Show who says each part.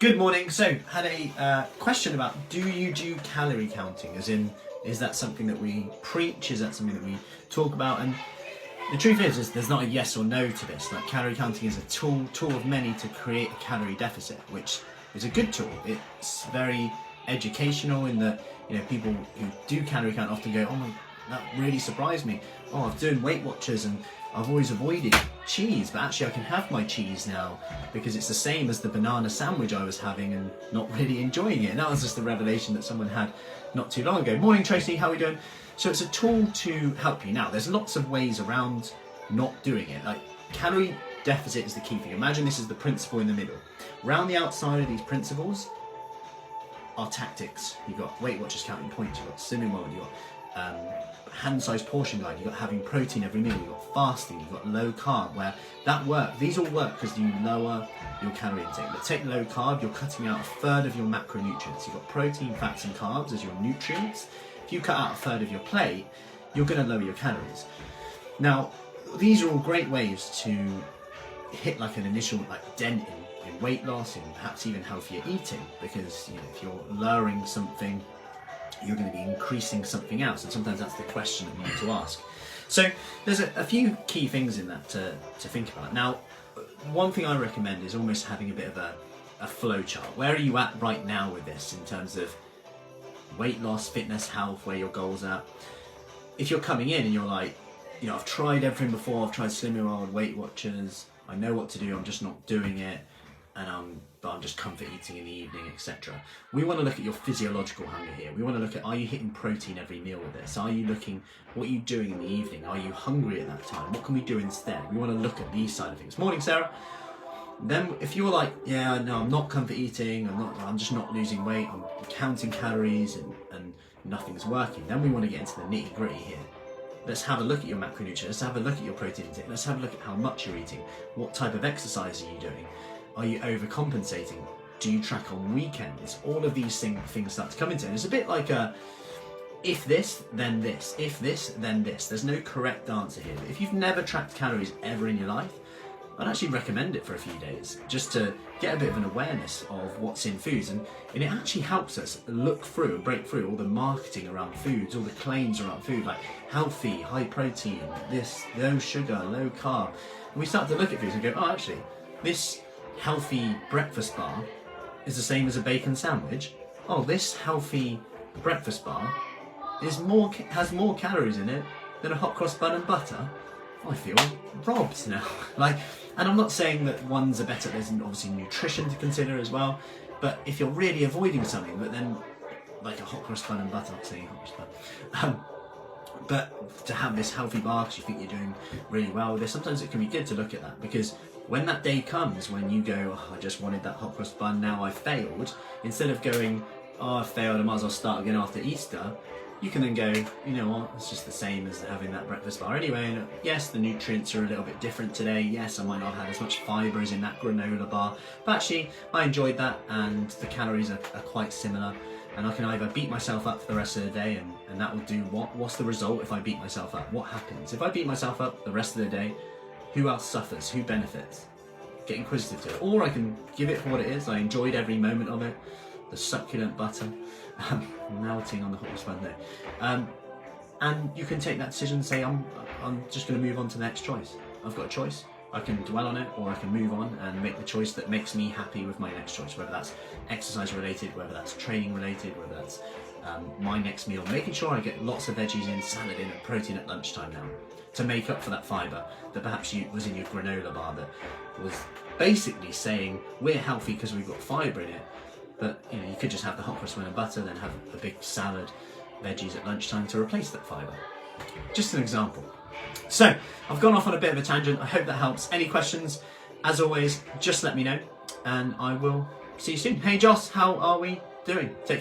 Speaker 1: Good morning. So, had a question about, do you do calorie counting? As in, is that something that we preach? Is that something that we talk about? And the truth is there's not a yes or no to this. Like, calorie counting is a tool of many to create a calorie deficit, which is a good tool. It's very educational in that, people who do calorie count often go, oh, that really surprised me. Oh, I'm doing Weight Watchers and I've always avoided cheese, but actually I can have my cheese now because it's the same as the banana sandwich I was having and not really enjoying it. And that was just the revelation that someone had not too long ago. Morning, Tracy, how are we doing? So it's a tool to help you. Now, there's lots of ways around not doing it. Like, calorie deficit is the key thing. Imagine this is the principle in the middle. Around the outside of these principles are tactics. You've got Weight Watchers counting points, you've got slimming world, you've got hand-sized portion guide, you've got having protein every meal, you've got fasting, you've got low carb, where that work, these all work because you lower your calorie intake. But take low carb, you're cutting out a third of your macronutrients. You've got protein, fats and carbs as your nutrients. If you cut out a third of your plate, you're going to lower your calories. Now, these are all great ways to hit like an initial dent in weight loss and perhaps even healthier eating, because if you're lowering something, you're going to be increasing something else, and sometimes that's the question that we need to ask. So there's a few key things in that to think about. Now, one thing I recommend is almost having a bit of a flow chart. Where are you at right now with this in terms of weight loss, fitness, health, where your goals are? If you're coming in and you're like, I've tried everything before, I've tried Slimming World, Weight Watchers, I know what to do, I'm just not doing it, and but I'm just comfort eating in the evening, etc. We want to look at your physiological hunger here. We want to look at, are you hitting protein every meal with this? Are you looking, what are you doing in the evening? Are you hungry at that time? What can we do instead? We want to look at these side of things. Morning, Sarah. Then if you're like, yeah, no, I'm not comfort eating, I'm just not losing weight, I'm counting calories and nothing's working, then we want to get into the nitty gritty here. Let's have a look at your macronutrients, let's have a look at your protein intake, let's have a look at how much you're eating, what type of exercise are you doing? Are you overcompensating? Do you track on weekends? All of these things start to come into it. It's a bit like a, if this, then this. If this, then this. There's no correct answer here. If you've never tracked calories ever in your life, I'd actually recommend it for a few days, just to get a bit of an awareness of what's in foods. And it actually helps us look through and break through all the marketing around foods, all the claims around food, like healthy, high protein, this, low sugar, low carb. And we start to look at foods and go, oh, actually, this healthy breakfast bar is the same as a bacon sandwich. Oh, this healthy breakfast bar has more calories in it than a hot cross bun and butter. I feel robbed now. And I'm not saying that ones are better. There's obviously nutrition to consider as well. But if you're really avoiding something, but then like a hot cross bun and butter, I'm saying hot cross bun. But to have this healthy bar because you think you're doing really well with this, sometimes it can be good to look at that, because when that day comes when you go, oh, I just wanted that hot cross bun, now I failed, instead of going, oh, I failed, I might as well start again after Easter, you can then go, you know what, it's just the same as having that breakfast bar anyway. And yes, the nutrients are a little bit different today. Yes, I might not have had as much fibre as in that granola bar, but actually I enjoyed that and the calories are quite similar. And I can either beat myself up for the rest of the day and that will do what? What's the result if I beat myself up? What happens? If I beat myself up the rest of the day, who else suffers? Who benefits? Get inquisitive to it. Or I can give it for what it is. I enjoyed every moment of it. The succulent butter, melting on the hot cross bun there. And you can take that decision and say, I'm just going to move on to the next choice. I've got a choice. I can dwell on it, or I can move on and make the choice that makes me happy with my next choice, whether that's exercise related, whether that's training related, whether that's my next meal, making sure I get lots of veggies in, salad in, and protein at lunchtime now, to make up for that fibre that perhaps was in your granola bar that was basically saying we're healthy because we've got fibre in it, but you could just have the hot cross bun and butter, then have a big salad, veggies at lunchtime to replace that fibre. Just an example. So, I've gone off on a bit of a tangent. I hope that helps. Any questions, as always, just let me know, and I will see you soon. Hey Joss, how are we doing? Take care.